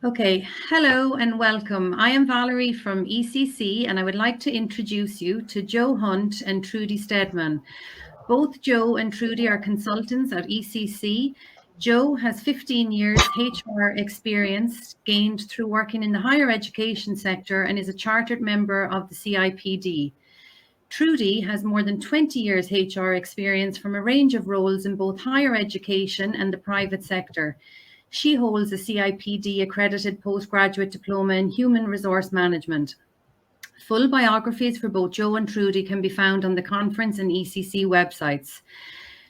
Okay, hello and welcome. I am Valerie from ECC and I would like to introduce you to Joe Hunt and Trudy Stedman. Both Joe and Trudy are consultants at ECC. Joe has 15 years HR experience gained through working in the higher education sector and is a chartered member of the CIPD. Trudy has more than 20 years HR experience from a range of roles in both higher education and the private sector. She holds a CIPD accredited postgraduate diploma in human resource management. Full biographies for both Joe and Trudy can be found on the conference and ECC websites.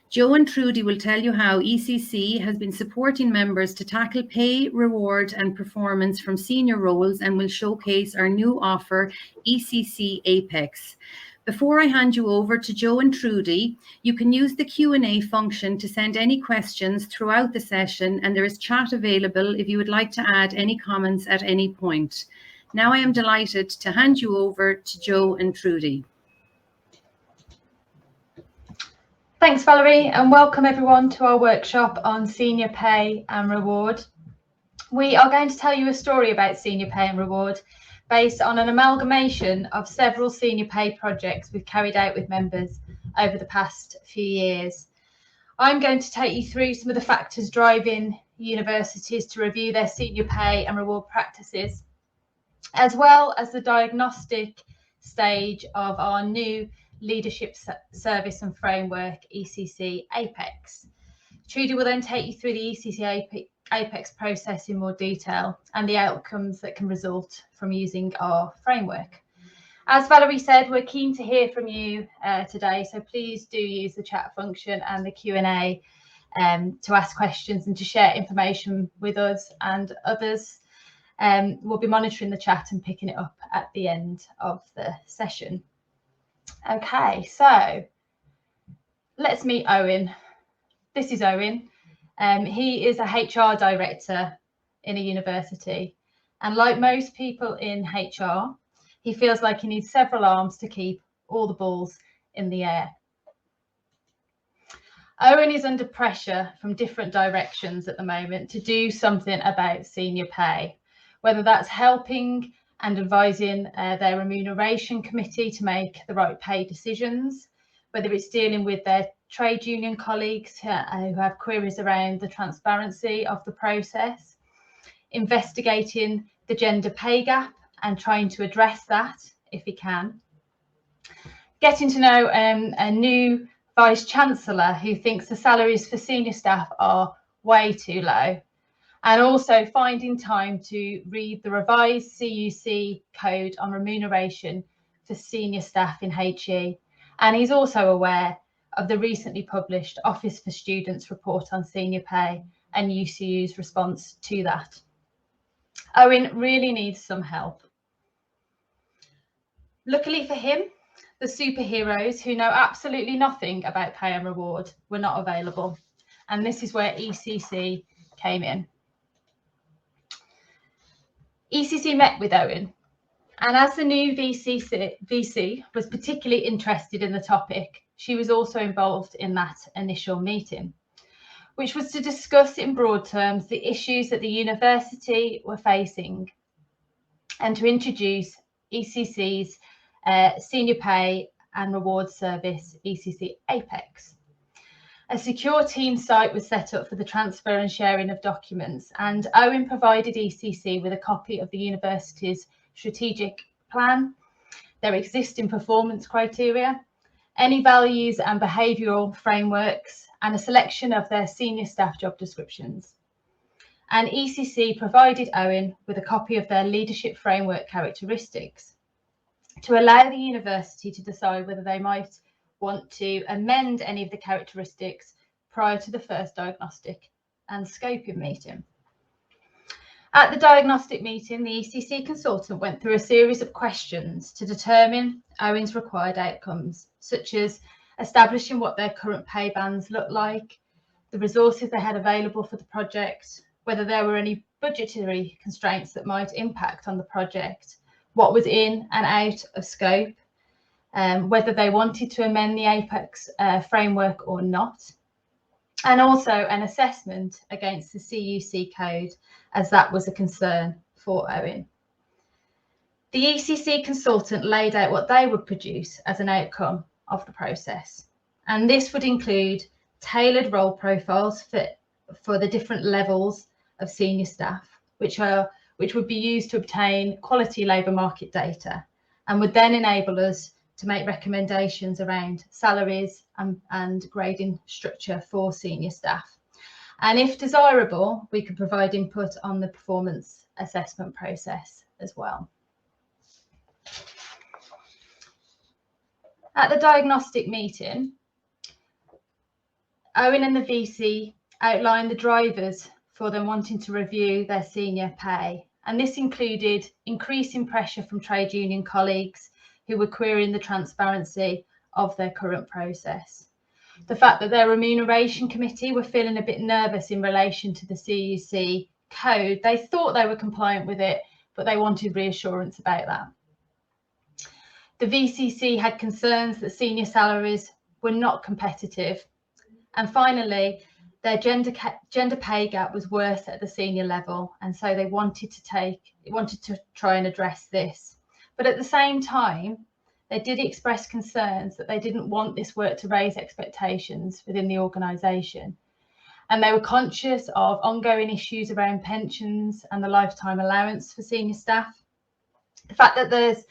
Joe and Trudy will tell you how ECC has been supporting members to tackle pay, reward, and performance from senior roles and will showcase our new offer, ECC Apex. Before I hand you over to Joe and Trudy, you can use the Q&A function to send any questions throughout the session, and there is chat available if you would like to add any comments at any point. Now I am delighted to hand you over to Joe and Trudy. Thanks, Valerie, and welcome everyone to our workshop on senior pay and reward. We are going to tell you a story about senior pay and reward based on an amalgamation of several senior pay projects we've carried out with members over the past few years. I'm going to take you through some of the factors driving universities to review their senior pay and reward practices, as well as the diagnostic stage of our new leadership service and framework, ECC Apex. Trudy will then take you through the ECC Apex process in more detail and the outcomes that can result from using our framework. As Valerie said, we're keen to hear from you today, so please do use the chat function and the Q&A to ask questions and to share information with us and others. We'll be monitoring the chat and picking it up at the end of the session. Okay, so let's meet Owen. This is Owen. He is a HR director in a university, and like most people in HR, he feels like he needs several arms to keep all the balls in the air. Owen is under pressure from different directions at the moment to do something about senior pay, whether that's helping and advising their remuneration committee to make the right pay decisions, whether it's dealing with their trade union colleagues who have queries around the transparency of the process, investigating the gender pay gap and trying to address that if he can, getting to know a new Vice Chancellor who thinks the salaries for senior staff are way too low, and also finding time to read the revised CUC code on remuneration for senior staff in HE. And he's also aware of the recently published Office for Students report on senior pay and UCU's response to that. Owen really needs some help. Luckily for him, the superheroes who know absolutely nothing about pay and reward were not available. And this is where ECC came in. ECC met with Owen, and as the new VC was particularly interested in the topic, she was also involved in that initial meeting, which was to discuss in broad terms the issues that the university were facing and to introduce ECC's senior pay and reward service, ECC Apex. A secure team site was set up for the transfer and sharing of documents, and Owen provided ECC with a copy of the university's strategic plan, their existing performance criteria, any values and behavioural frameworks, and a selection of their senior staff job descriptions. And ECC provided Owen with a copy of their leadership framework characteristics to allow the university to decide whether they might want to amend any of the characteristics prior to the first diagnostic and scoping meeting. At the diagnostic meeting, the ECC consultant went through a series of questions to determine Owen's required outcomes, such as establishing what their current pay bands look like, the resources they had available for the project, whether there were any budgetary constraints that might impact on the project, what was in and out of scope, whether they wanted to amend the Apex framework or not, and also an assessment against the CUC code, as that was a concern for Owen. The ECC consultant laid out what they would produce as an outcome of the process, and this would include tailored role profiles for the different levels of senior staff, which would be used to obtain quality labour market data, and would then enable us to make recommendations around salaries and grading structure for senior staff. And if desirable, we could provide input on the performance assessment process as well. At the diagnostic meeting, Owen and the VC outlined the drivers for them wanting to review their senior pay. And this included increasing pressure from trade union colleagues who were querying the transparency of their current process. The fact that their remuneration committee were feeling a bit nervous in relation to the CUC code. They thought they were compliant with it, but they wanted reassurance about that. The VCC had concerns that senior salaries were not competitive. And finally, their gender pay gap was worse at the senior level, and so they wanted to try and address this. But at the same time, they did express concerns that they didn't want this work to raise expectations within the organisation. And they were conscious of ongoing issues around pensions and the lifetime allowance for senior staff. The fact that there's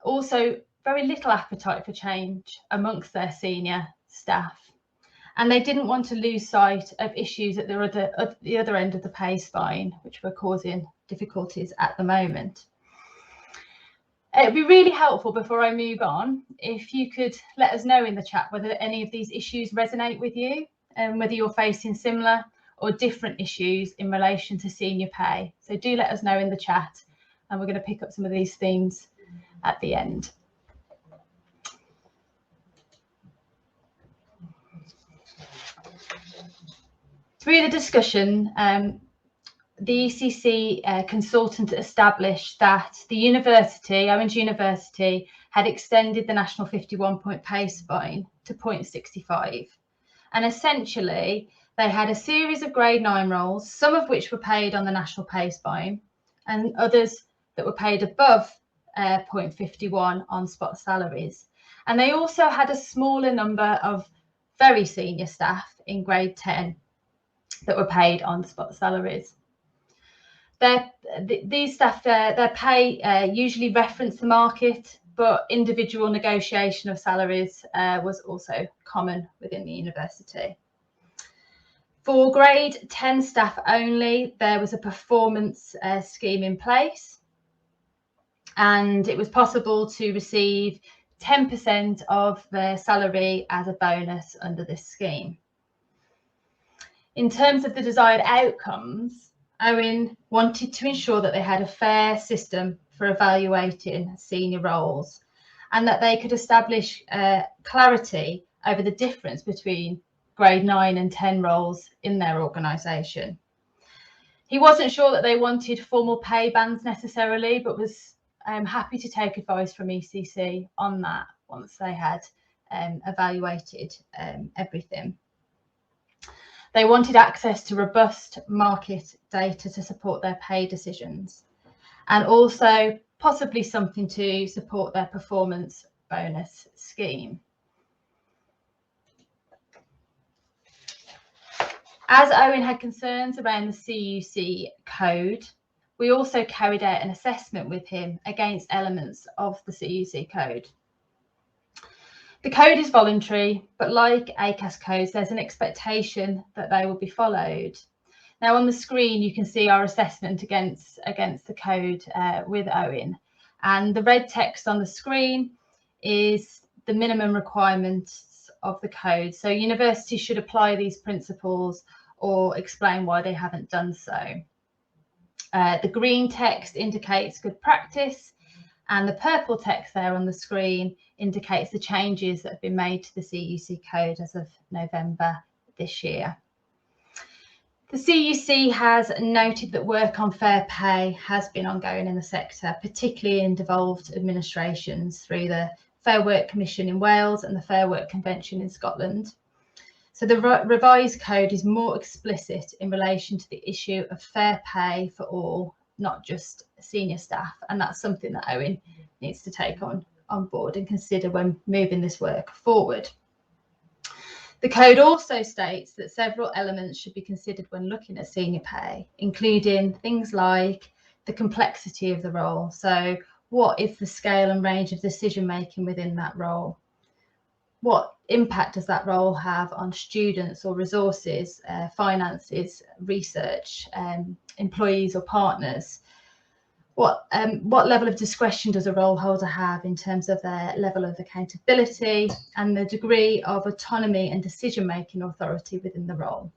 also very little appetite for change amongst their senior staff. And they didn't want to lose sight of issues at the other end of the pay spine, which were causing difficulties at the moment. It'd be really helpful before I move on if you could let us know in the chat whether any of these issues resonate with you and whether you're facing similar or different issues in relation to senior pay. So do let us know in the chat, and we're going to pick up some of these themes at the end. Through the discussion, the ECC consultant established that the university, Owen's University, had extended the national 51-point pay spine to 0.65. And essentially, they had a series of grade 9 roles, some of which were paid on the national pay spine, and others that were paid above 0.51 on spot salaries. And they also had a smaller number of very senior staff in grade 10 that were paid on spot salaries. These staff, their pay usually referenced the market, but individual negotiation of salaries was also common within the university. For grade 10 staff only, there was a performance scheme in place, and it was possible to receive 10% of their salary as a bonus under this scheme. In terms of the desired outcomes, Owen wanted to ensure that they had a fair system for evaluating senior roles, and that they could establish clarity over the difference between grade 9 and 10 roles in their organisation. He wasn't sure that they wanted formal pay bands necessarily, but was happy to take advice from ECC on that once they had evaluated everything. They wanted access to robust market data to support their pay decisions, and also possibly something to support their performance bonus scheme. As Owen had concerns around the CUC code, we also carried out an assessment with him against elements of the CUC code. The code is voluntary, but like ACAS codes, there's an expectation that they will be followed. Now on the screen, you can see our assessment against the code with Owen. And the red text on the screen is the minimum requirements of the code. So universities should apply these principles or explain why they haven't done so. The green text indicates good practice, and the purple text there on the screen indicates the changes that have been made to the CUC code as of November this year. The CUC has noted that work on fair pay has been ongoing in the sector, particularly in devolved administrations through the Fair Work Commission in Wales and the Fair Work Convention in Scotland. So the revised code is more explicit in relation to the issue of fair pay for all, not just senior staff. And that's something that Owen needs to take on board and consider when moving this work forward. The code also states that several elements should be considered when looking at senior pay, including things like the complexity of the role. So what is the scale and range of decision making within that role? What impact does that role have on students or resources, finances, research, employees or partners? What level of discretion does a role holder have in terms of their level of accountability and the degree of autonomy and decision-making authority within the role?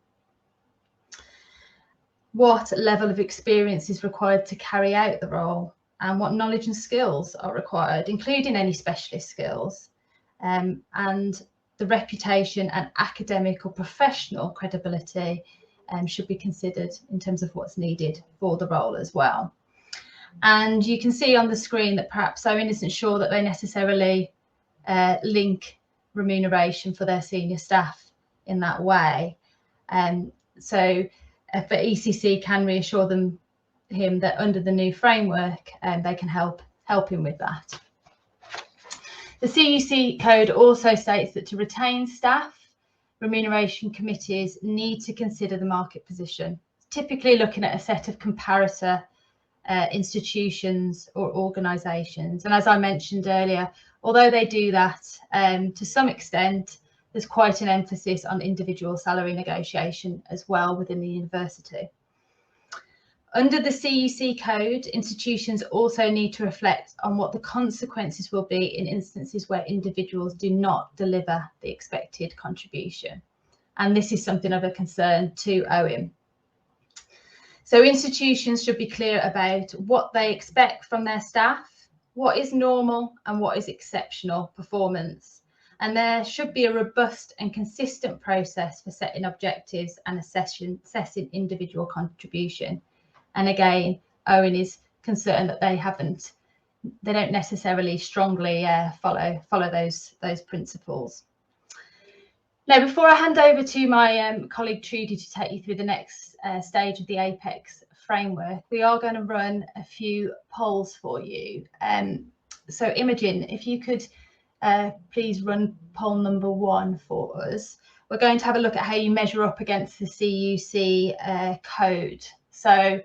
What level of experience is required to carry out the role, and what knowledge and skills are required, including any specialist skills, and the reputation and academic or professional credibility should be considered in terms of what's needed for the role as well. And you can see on the screen that perhaps Owen isn't sure that they necessarily link remuneration for their senior staff in that way. So for ECC can reassure him that under the new framework, they can help him with that. The CUC code also states that to retain staff, remuneration committees need to consider the market position, typically looking at a set of comparator institutions or organisations. And as I mentioned earlier, although they do that to some extent, there's quite an emphasis on individual salary negotiation as well within the university. Under the CUC code, institutions also need to reflect on what the consequences will be in instances where individuals do not deliver the expected contribution. And this is something of a concern to Owen. So institutions should be clear about what they expect from their staff, what is normal and what is exceptional performance. And there should be a robust and consistent process for setting objectives and assessing individual contribution. And again, Owen is concerned that they don't necessarily strongly follow those principles. Now, before I hand over to my colleague Trudy to take you through the next stage of the Apex framework, we are going to run a few polls for you. So Imogen, if you could please run poll number 1 for us. We're going to have a look at how you measure up against the CUC code. So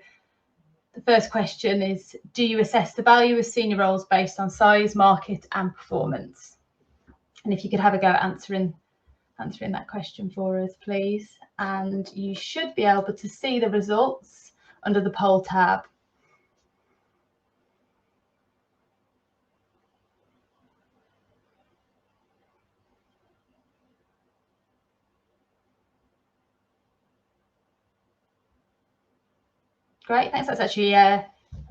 the first question is, do you assess the value of senior roles based on size, market and performance? And if you could have a go at answering that question for us, please. And you should be able to see the results under the poll tab. Great, thanks. That's actually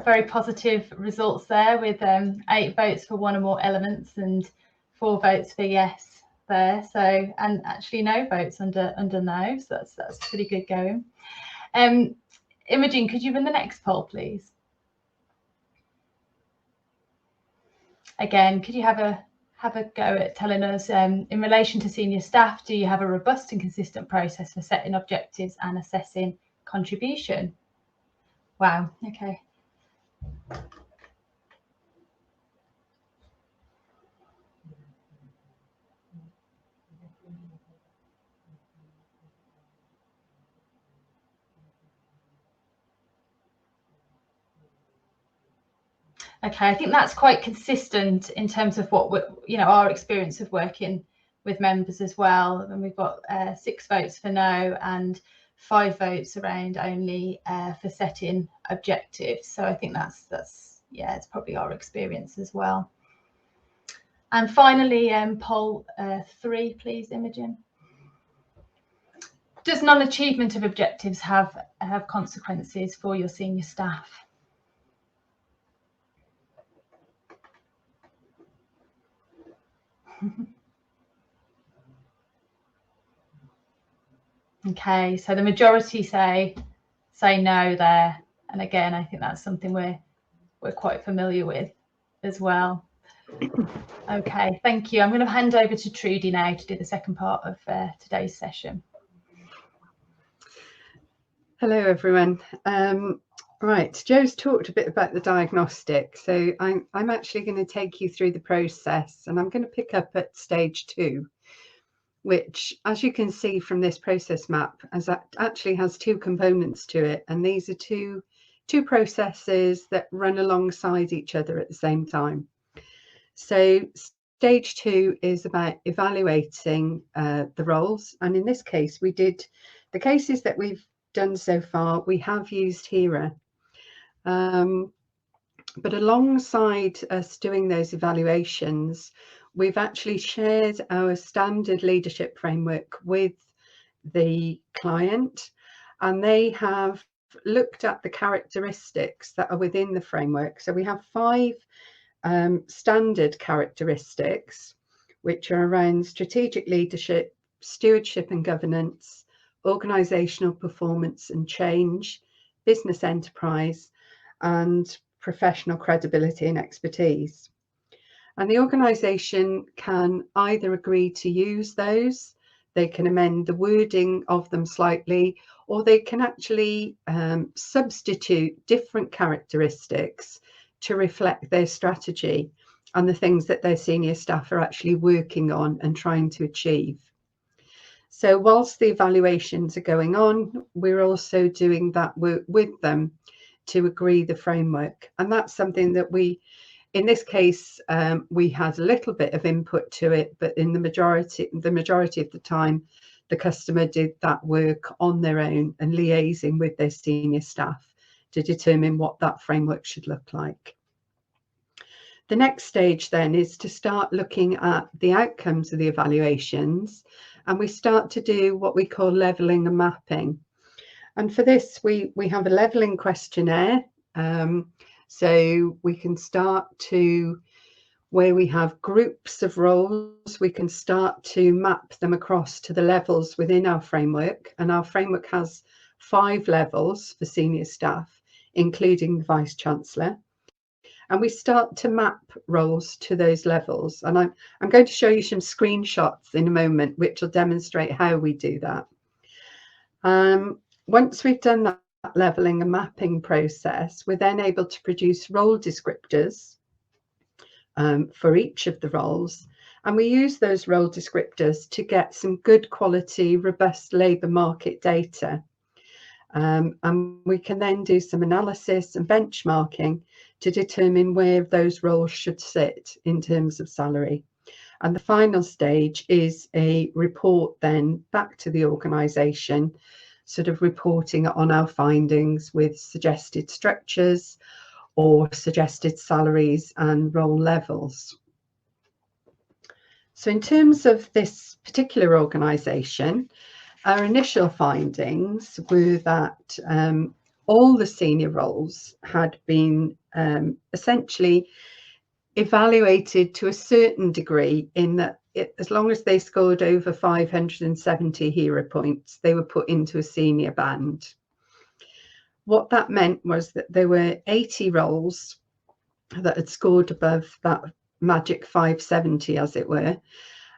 very positive results there, with 8 votes for one or more elements and 4 votes for yes there. So, and actually no votes under no. So that's pretty good going. Imogen, could you run the next poll, please? Again, could you have a go at telling us, in relation to senior staff, do you have a robust and consistent process for setting objectives and assessing contribution? Wow, okay. Okay, I think that's quite consistent in terms of what our experience of working with members as well. And we've got 6 votes for no and 5 votes around only for setting objectives. So I think that's it's probably our experience as well. And finally, poll 3, please, Imogen. Does non-achievement of objectives have consequences for your senior staff? Okay, so the majority say no there, and again, I think that's something we're quite familiar with as well. Okay, thank you. I'm going to hand over to Trudy now to do the second part of today's session. Hello, everyone. Right, Joe's talked a bit about the diagnostic, so I'm actually going to take you through the process, and I'm going to pick up at stage 2, which, as you can see from this process map, actually has 2 components to it, and these are two processes that run alongside each other at the same time. So stage 2 is about evaluating the roles, and in this case, we did the cases that we've done so far. We have used HERA, but alongside us doing those evaluations, we've actually shared our standard leadership framework with the client, and they have looked at the characteristics that are within the framework. So we have 5 standard characteristics, which are around strategic leadership, stewardship and governance, organisational performance and change, business enterprise, and professional credibility and expertise. And the organisation can either agree to use those, they can amend the wording of them slightly, or they can actually substitute different characteristics to reflect their strategy and the things that their senior staff are actually working on and trying to achieve. So whilst the evaluations are going on, we're also doing that work with them to agree the framework. And that's something that in this case, we had a little bit of input to it, but in the majority of the time, the customer did that work on their own and liaising with their senior staff to determine what that framework should look like. The next stage then is to start looking at the outcomes of the evaluations, and we start to do what we call levelling and mapping. And for this, we have a levelling questionnaire. So we can start to, where we have groups of roles, we can start to map them across to the levels within our framework. And our framework has 5 levels for senior staff, including the Vice Chancellor. And we start to map roles to those levels. And I'm going to show you some screenshots in a moment, which will demonstrate how we do that. Once we've done that levelling and mapping process, we're then able to produce role descriptors for each of the roles. And we use those role descriptors to get some good quality, robust labour market data. And we can then do some analysis and benchmarking to determine where those roles should sit in terms of salary. And the final stage is a report then back to the organisation, sort of reporting on our findings with suggested structures or suggested salaries and role levels. So in terms of this particular organisation, our initial findings were that all the senior roles had been essentially evaluated to a certain degree, in that as long as they scored over 570 HERA points, they were put into a senior band. What that meant was that there were 80 roles that had scored above that magic 570, as it were,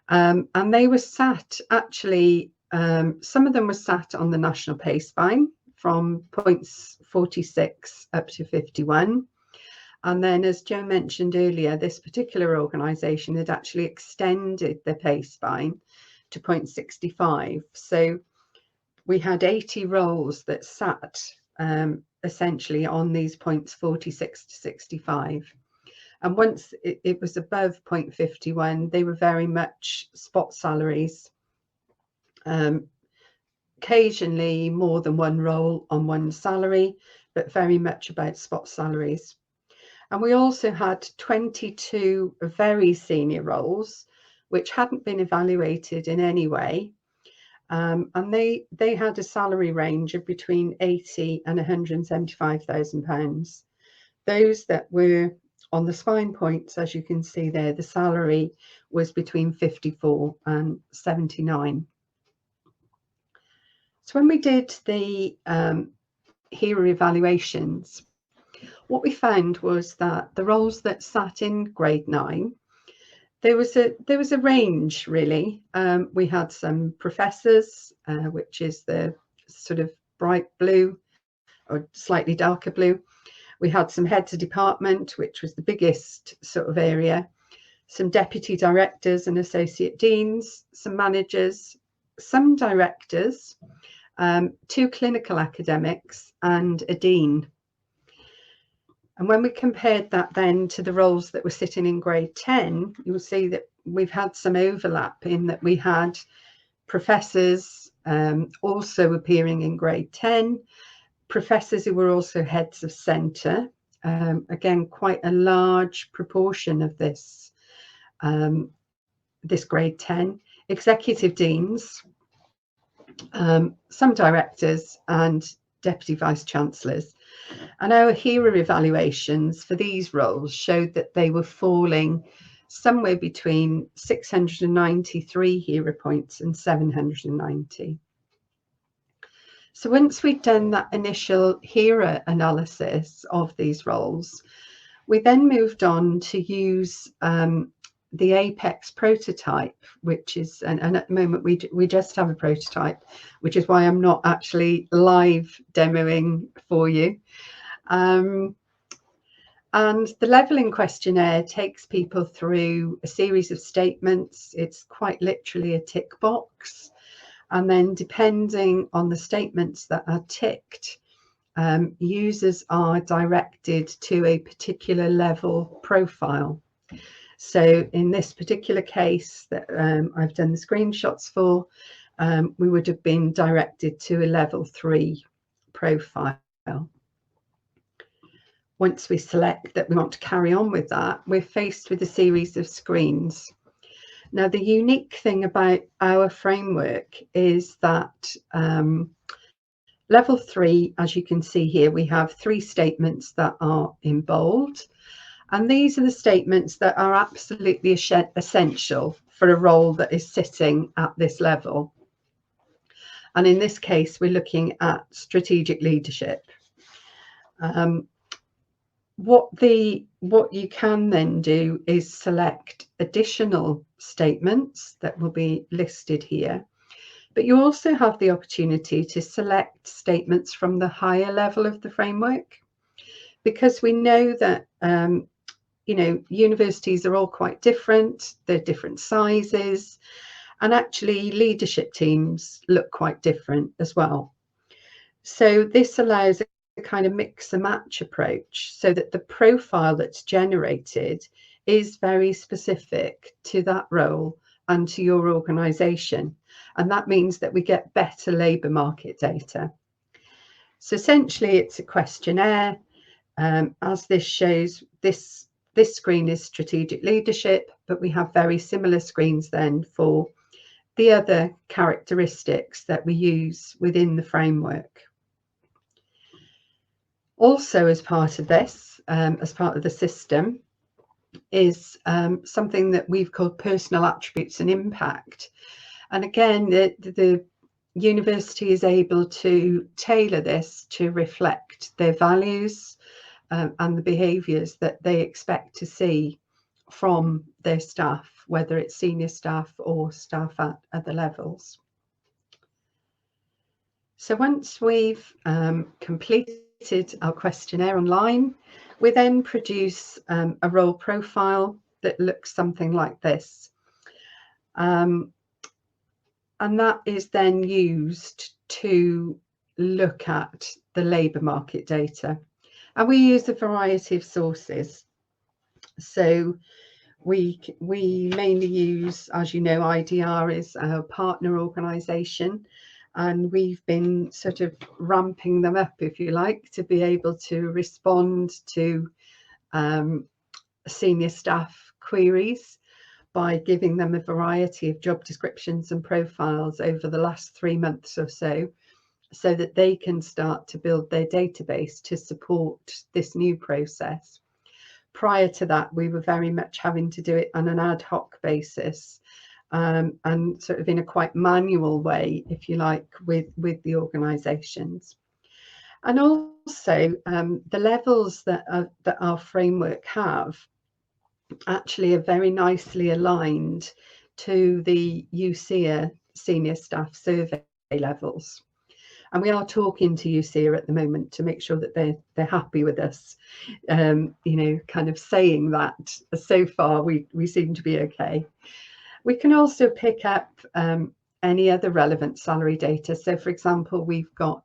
and they were sat actually, some of them were sat on the national pay spine from points 46 up to 51. And then, as Joe mentioned earlier, this particular organisation had actually extended the pay spine to point 65. So we had 80 roles that sat essentially on these points 46 to 65. And once it was above point 51, they were very much spot salaries. Occasionally more than one role on one salary, but very much about spot salaries. And we also had 22 very senior roles, which hadn't been evaluated in any way. And they had a salary range of between 80 and £175,000. Those that were on the spine points, as you can see there, the salary was between 54 and 79. So when we did the HERA evaluations, what we found was that the roles that sat in grade 9 there was a range, really. We had some professors, which is the sort of bright blue or slightly darker blue. We had some heads of department, which was the biggest sort of area, some deputy directors and associate deans, some managers, some directors, 2 clinical academics and a dean. And when we compared that then to the roles that were sitting in grade 10, you'll see that we've had some overlap in that we had professors also appearing in grade 10, professors who were also heads of centre, again, quite a large proportion of this, this grade 10, executive deans, some directors and deputy vice chancellors. And our HERA evaluations for these roles showed that they were falling somewhere between 693 HERA points and 790. So once we'd done that initial HERA analysis of these roles, we then moved on to use the Apex prototype, which is, and at the moment we just have a prototype, which is why I'm not actually live demoing for you. And the levelling questionnaire takes people through a series of statements. It's quite literally a tick box. And then depending on the statements that are ticked, users are directed to a particular level profile. So in this particular case that I've done the screenshots for, we would have been directed to a level 3 profile. Once we select that we want to carry on with that, we're faced with a series of screens. Now, the unique thing about our framework is that level 3, as you can see here, we have 3 statements that are in bold. And these are the statements that are absolutely essential for a role that is sitting at this level. And in this case, we're looking at strategic leadership. What you can then do is select additional statements that will be listed here. But you also have the opportunity to select statements from the higher level of the framework, because we know that universities are all quite different, they're different sizes, and actually leadership teams look quite different as well. So this allows a kind of mix and match approach so that the profile that's generated is very specific to that role and to your organisation. And that means that we get better labour market data. So essentially it's a questionnaire. As this shows, this screen is strategic leadership, but we have very similar screens then for the other characteristics that we use within the framework. Also, as part of this, as part of the system, is something that we've called personal attributes and impact. And again, the university is able to tailor this to reflect their values and the behaviours that they expect to see from their staff, whether it's senior staff or staff at other levels. So once we've completed our questionnaire online, we then produce a role profile that looks something like this. And that is then used to look at the labour market data. And we use a variety of sources. So we mainly use, as you know, IDR is our partner organisation, and we've been sort of ramping them up, if you like, to be able to respond to senior staff queries by giving them a variety of job descriptions and profiles over the last 3 months or so that they can start to build their database to support this new process. Prior to that, we were very much having to do it on an ad hoc basis and sort of in a quite manual way, if you like, with the organisations. And also the levels that our framework have actually are very nicely aligned to the UCA senior staff survey levels. And we are talking to UCA at the moment to make sure that they're happy with us, you know, kind of saying that. So far we seem to be okay. We can also pick up any other relevant salary data. So for example, we've got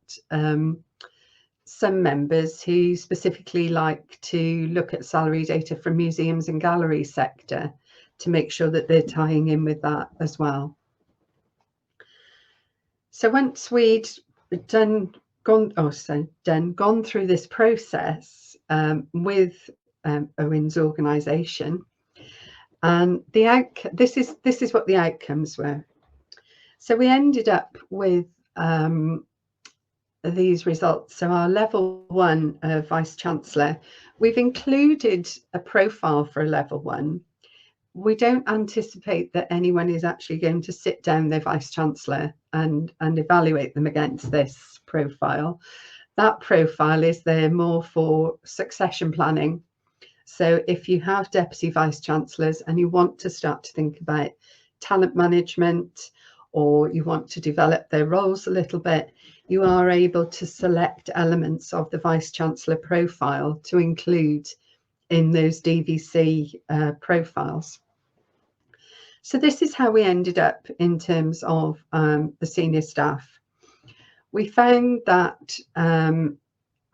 some members who specifically like to look at salary data from museums and gallery sector to make sure that they're tying in with that as well. So once we'd gone through this process with Owen's organisation, and this is what the outcomes were. So we ended up with these results. So our level 1 Vice Chancellor, we've included a profile for a level 1. We don't anticipate that anyone is actually going to sit down their Vice Chancellor and evaluate them against this profile. That profile is there more for succession planning. So if you have Deputy Vice Chancellors and you want to start to think about talent management, or you want to develop their roles a little bit, you are able to select elements of the Vice Chancellor profile to include in those DVC profiles. So this is how we ended up in terms of the senior staff. We found that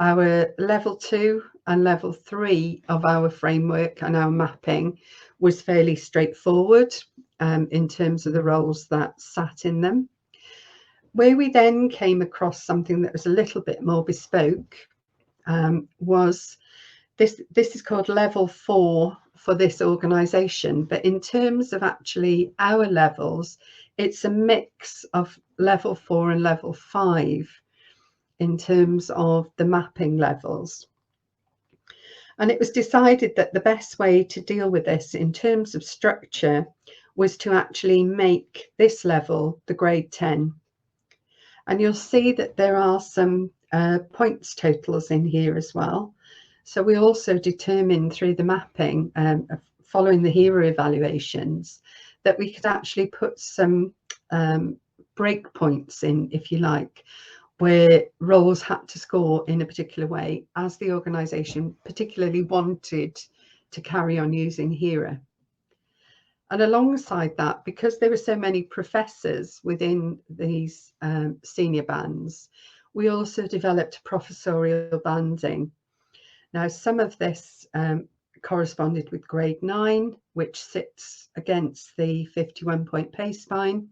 our level 2 and level 3 of our framework and our mapping was fairly straightforward in terms of the roles that sat in them. Where we then came across something that was a little bit more bespoke was this is called level 4 for this organisation, but in terms of actually our levels, it's a mix of level 4 and level 5 in terms of the mapping levels. And it was decided that the best way to deal with this in terms of structure was to actually make this level the grade 10. And you'll see that there are some points totals in here as well. So we also determined through the mapping, following the HERA evaluations, that we could actually put some breakpoints in, if you like, where roles had to score in a particular way as the organisation particularly wanted to carry on using HERA. And alongside that, because there were so many professors within these senior bands, we also developed professorial banding. Now, some of this corresponded with grade 9, which sits against the 51-point pay spine.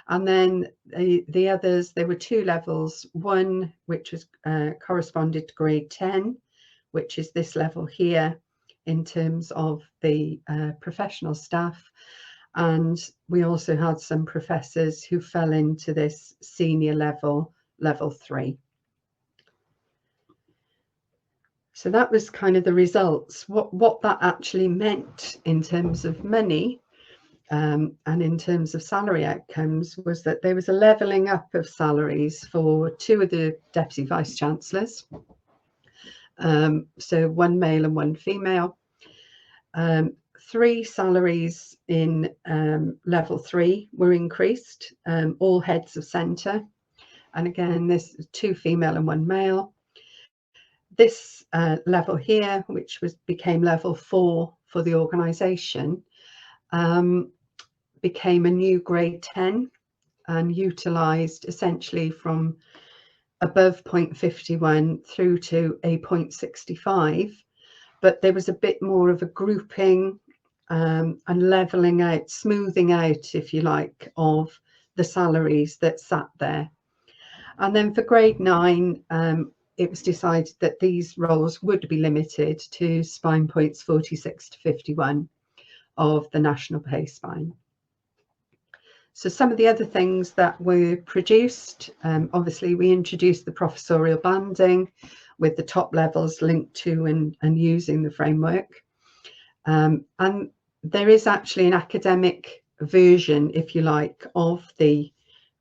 And then the others, there were 2 levels, one which was corresponded to grade 10, which is this level here in terms of the professional staff. And we also had some professors who fell into this senior level, level 3. So that was kind of the results. What that actually meant in terms of money and in terms of salary outcomes was that there was a levelling up of salaries for 2 of the Deputy Vice Chancellors. So 1 male and 1 female. 3 salaries in level 3 were increased, all heads of centre. And again, this is 2 female and 1 male. This level here, which became level 4 for the organisation, became a new grade 10 and utilised essentially from above 0.51 through to a 0.65. But there was a bit more of a grouping and levelling out, smoothing out, if you like, of the salaries that sat there. And then for grade 9, it was decided that these roles would be limited to spine points 46 to 51 of the national pay spine. So some of the other things that were produced, obviously we introduced the professorial banding with the top levels linked to and using the framework. And there is actually an academic version, if you like, of the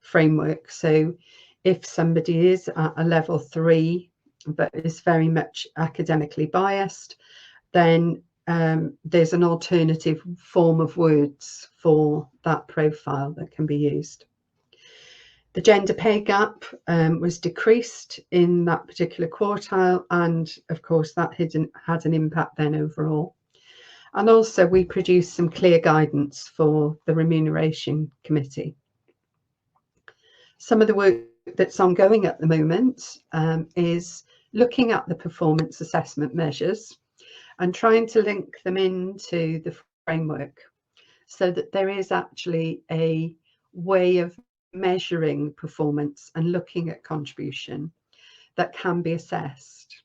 framework. So if somebody is at a level 3 but is very much academically biased, then there's an alternative form of words for that profile that can be used. The gender pay gap was decreased in that particular quartile, and of course that had an impact then overall. And also we produced some clear guidance for the remuneration committee. Some of the work that's ongoing at the moment is looking at the performance assessment measures and trying to link them into the framework so that there is actually a way of measuring performance and looking at contribution that can be assessed.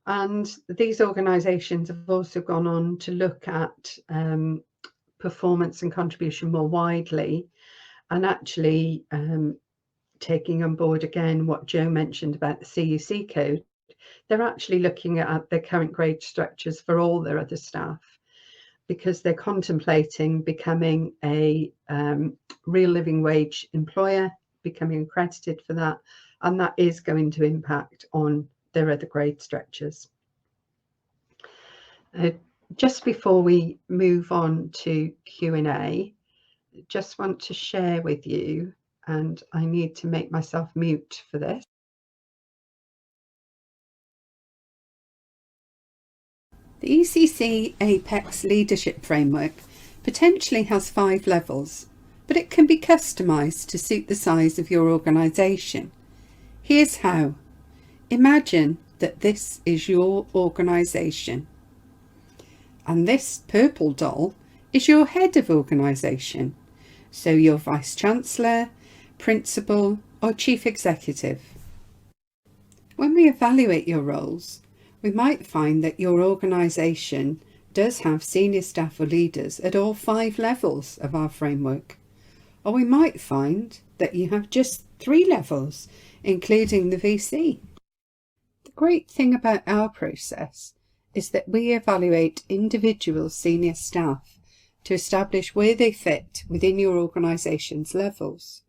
And these organisations have also gone on to look at performance and contribution more widely, and actually taking on board again what Joe mentioned about the CUC code. They're actually looking at their current grade structures for all their other staff, because they're contemplating becoming a real living wage employer, becoming accredited for that, and that is going to impact on their other grade structures. Just before we move on to Q&A, just want to share with you, and I need to make myself mute for this. The ECC Apex leadership framework potentially has 5 levels, but it can be customised to suit the size of your organisation. Here's how. Imagine that this is your organisation, and this purple doll is your head of organisation, so your Vice Chancellor, Principal or Chief Executive. When we evaluate your roles, we might find that your organisation does have senior staff or leaders at all 5 levels of our framework, or we might find that you have just 3 levels, including the VC. The great thing about our process is that we evaluate individual senior staff to establish where they fit within your organisation's levels.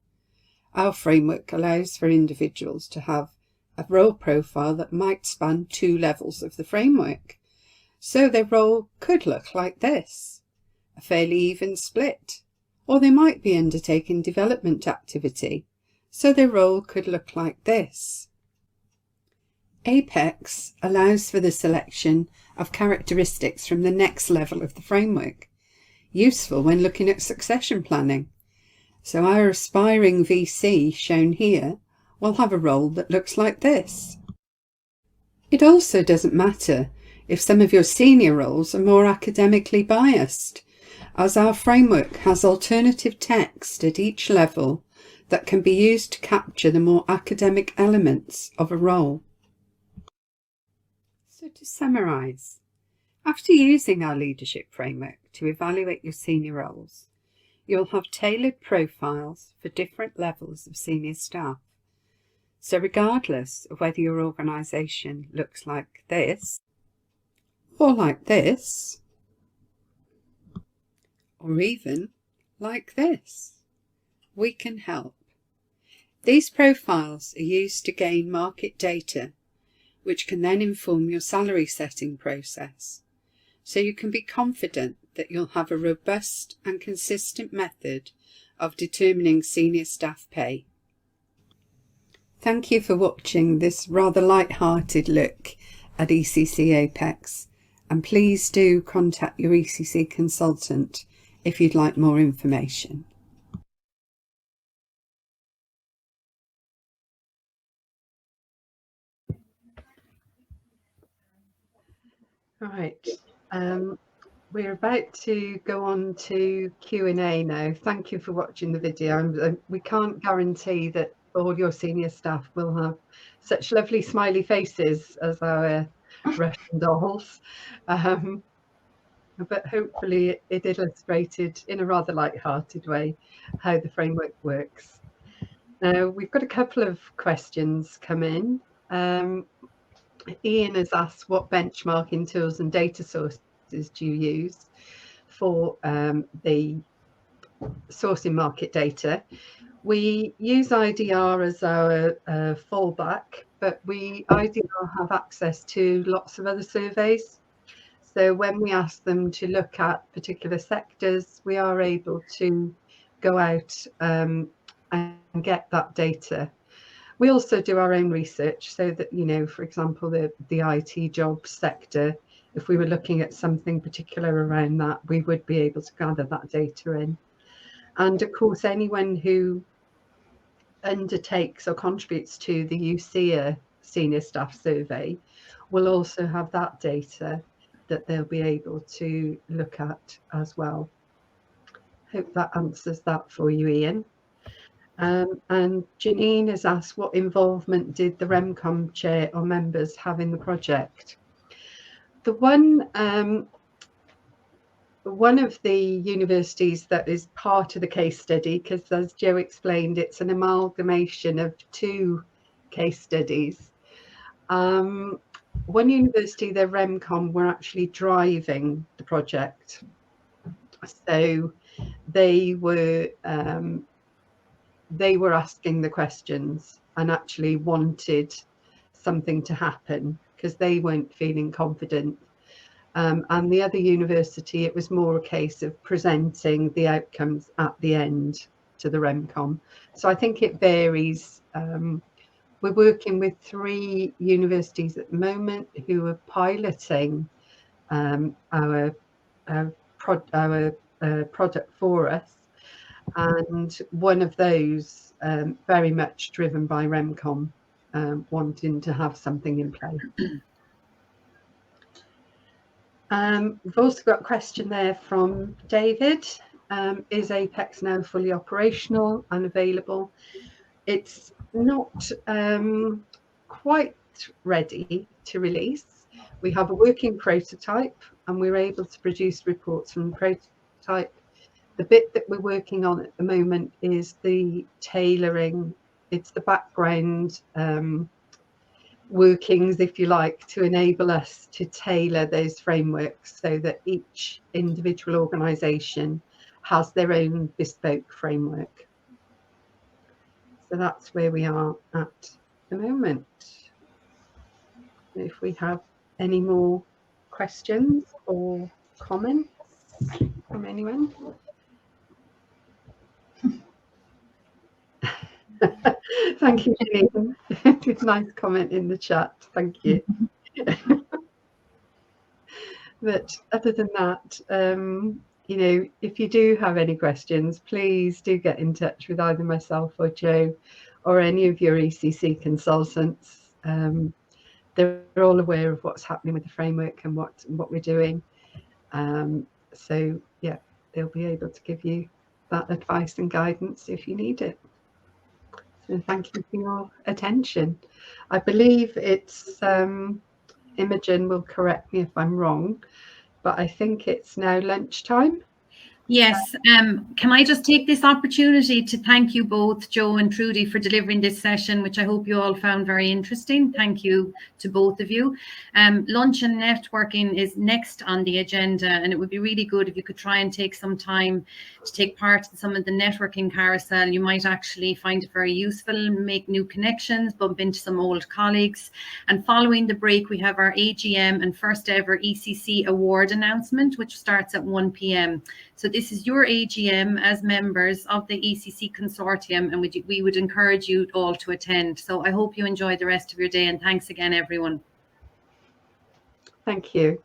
Our framework allows for individuals to have a role profile that might span 2 levels of the framework. So their role could look like this, a fairly even split, or they might be undertaking development activity, so their role could look like this. Apex allows for the selection of characteristics from the next level of the framework, useful when looking at succession planning. So our aspiring VC, shown here, will have a role that looks like this. It also doesn't matter if some of your senior roles are more academically biased, as our framework has alternative text at each level that can be used to capture the more academic elements of a role. So to summarise, after using our leadership framework to evaluate your senior roles, you'll have tailored profiles for different levels of senior staff. So regardless of whether your organisation looks like this, or like this, or even like this, we can help. These profiles are used to gain market data, which can then inform your salary setting process, so you can be confident that you'll have a robust and consistent method of determining senior staff pay. Thank you for watching this rather light-hearted look at ECC Apex, and please do contact your ECC consultant if you'd like more information. Right, we're about to go on to Q&A now. Thank you for watching the video. We can't guarantee that all your senior staff will have such lovely smiley faces as our Russian dolls, but hopefully it illustrated in a rather light-hearted way how the framework works. Now, we've got a couple of questions come in. Ian has asked, what benchmarking tools and data sources do you use for the sourcing market data? We use IDR as our fallback, but IDR have access to lots of other surveys. So when we ask them to look at particular sectors, we are able to go out and get that data. We also do our own research, so that, you know, for example, the IT job sector, if we were looking at something particular around that, we would be able to gather that data in. And of course, anyone who undertakes or contributes to the UCA Senior Staff Survey will also have that data that they'll be able to look at as well. Hope that answers that for you, Ian. And Janine has asked, what involvement did the REMCOM chair or members have in the project? The one of the universities that is part of the case study, because as Joe explained, it's an amalgamation of 2 case studies. One university, their REMCOM, were actually driving the project. So they were asking the questions and actually wanted something to happen because they weren't feeling confident. And the other university, it was more a case of presenting the outcomes at the end to the REMCOM. So I think it varies. We're working with 3 universities at the moment who are piloting our product for us. And one of those very much driven by REMCOM wanting to have something in place. We've also got a question there from David. Is Apex now fully operational and available? It's not quite ready to release. We have a working prototype and we're able to produce reports from the prototype. The bit that we're working on at the moment is the tailoring. It's the background workings, if you like, to enable us to tailor those frameworks so that each individual organisation has their own bespoke framework. So that's where we are at the moment. If we have any more questions or comments from anyone. Thank you, Janine. Nice comment in the chat. Thank you. But other than that, you know, if you do have any questions, please do get in touch with either myself or Joe or any of your ECC consultants. They're all aware of what's happening with the framework and what we're doing. So yeah, they'll be able to give you that advice and guidance if you need it. So thank you for your attention. I believe it's Imogen will correct me if I'm wrong, but I think it's now lunchtime. Yes, can I just take this opportunity to thank you both, Joe and Trudy, for delivering this session, which I hope you all found very interesting. Thank you to both of you. Lunch and networking is next on the agenda, and it would be really good if you could try and take some time to take part in some of the networking carousel. You might actually find it very useful, make new connections, bump into some old colleagues. And following the break, we have our AGM and first ever ECC award announcement, which starts at 1 p.m. So this is your AGM as members of the ECC consortium, and we would encourage you all to attend. So I hope you enjoy the rest of your day, and thanks again, everyone. Thank you.